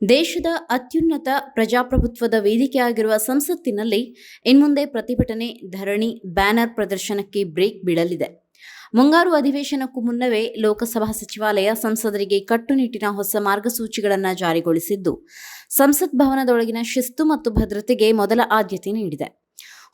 ದೇಶದ ಅತ್ಯುನ್ನತ ಪ್ರಜಾಪ್ರಭುತ್ವದ ವೇದಿಕೆಯಾಗಿರುವ ಸಂಸತ್ತಿನಲ್ಲಿ ಇನ್ಮುಂದೆ ಪ್ರತಿಭಟನೆ, ಧರಣಿ, ಬ್ಯಾನರ್ ಪ್ರದರ್ಶನಕ್ಕೆ ಬ್ರೇಕ್ ಬೀಳಲಿದೆ. ಮುಂಗಾರು ಅಧಿವೇಶನಕ್ಕೂ ಮುನ್ನವೇ ಲೋಕಸಭಾ ಸಚಿವಾಲಯ ಸಂಸದರಿಗೆ ಕಟ್ಟುನಿಟ್ಟಿನ ಹೊಸ ಮಾರ್ಗಸೂಚಿಗಳನ್ನು ಜಾರಿಗೊಳಿಸಿದ್ದು, ಸಂಸತ್ ಭವನದೊಳಗಿನ ಶಿಸ್ತು ಮತ್ತು ಭದ್ರತೆಗೆ ಮೊದಲ ಆದ್ಯತೆ ನೀಡಿದೆ.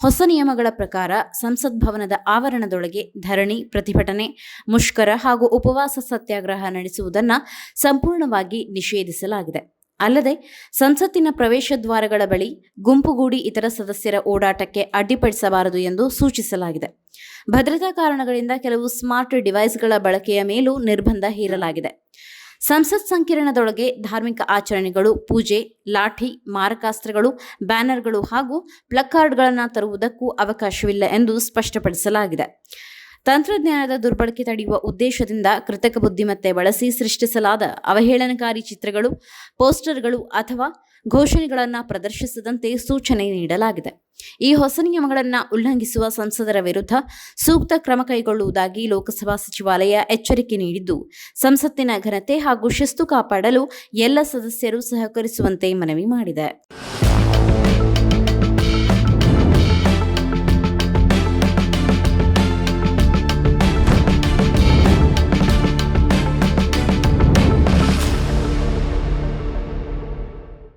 ಹೊಸ ನಿಯಮಗಳ ಪ್ರಕಾರ ಸಂಸತ್ ಭವನದ ಆವರಣದೊಳಗೆ ಧರಣಿ, ಪ್ರತಿಭಟನೆ, ಮುಷ್ಕರ ಹಾಗೂ ಉಪವಾಸ ಸತ್ಯಾಗ್ರಹ ನಡೆಸುವುದನ್ನು ಸಂಪೂರ್ಣವಾಗಿ ನಿಷೇಧಿಸಲಾಗಿದೆ. ಅಲ್ಲದೆ ಸಂಸತ್ತಿನ ಪ್ರವೇಶ ದ್ವಾರಗಳ ಬಳಿ ಗುಂಪುಗೂಡಿ ಇತರ ಸದಸ್ಯರ ಓಡಾಟಕ್ಕೆ ಅಡ್ಡಿಪಡಿಸಬಾರದು ಎಂದು ಸೂಚಿಸಲಾಗಿದೆ. ಭದ್ರತಾ ಕಾರಣಗಳಿಂದ ಕೆಲವು ಸ್ಮಾರ್ಟ್ ಡಿವೈಸ್ಗಳ ಬಳಕೆಯ ಮೇಲೂ ನಿರ್ಬಂಧ ಹೇರಲಾಗಿದೆ. ಸಂಸತ್ ಸಂಕೀರ್ಣದೊಳಗೆ ಧಾರ್ಮಿಕ ಆಚರಣೆಗಳು, ಪೂಜೆ, ಲಾಠಿ, ಮಾರಕಾಸ್ತ್ರಗಳು, ಬ್ಯಾನರ್ಗಳು ಹಾಗೂ ಪ್ಲಕಾರ್ಡ್ಗಳನ್ನು ತರುವುದಕ್ಕೂ ಅವಕಾಶವಿಲ್ಲ ಎಂದು ಸ್ಪಷ್ಟಪಡಿಸಲಾಗಿದೆ. ತಂತ್ರಜ್ಞಾನದ ದುರ್ಬಳಕೆ ತಡೆಯುವ ಉದ್ದೇಶದಿಂದ ಕೃತಕ ಬುದ್ಧಿಮತ್ತೆ ಬಳಸಿ ಸೃಷ್ಟಿಸಲಾದ ಅವಹೇಳನಕಾರಿ ಚಿತ್ರಗಳು, ಪೋಸ್ಟರ್ಗಳು ಅಥವಾ ಘೋಷಣೆಗಳನ್ನು ಪ್ರದರ್ಶಿಸದಂತೆ ಸೂಚನೆ ನೀಡಲಾಗಿದೆ. ಈ ಹೊಸ ನಿಯಮಗಳನ್ನು ಉಲ್ಲಂಘಿಸುವ ಸಂಸದರ ವಿರುದ್ಧ ಸೂಕ್ತ ಕ್ರಮ ಕೈಗೊಳ್ಳುವುದಾಗಿ ಲೋಕಸಭಾ ಸಚಿವಾಲಯ ಎಚ್ಚರಿಕೆ ನೀಡಿದ್ದು, ಸಂಸತ್ತಿನ ಘನತೆ ಹಾಗೂ ಶಿಸ್ತು ಕಾಪಾಡಲು ಎಲ್ಲ ಸದಸ್ಯರು ಸಹಕರಿಸುವಂತೆ ಮನವಿ ಮಾಡಿದೆ.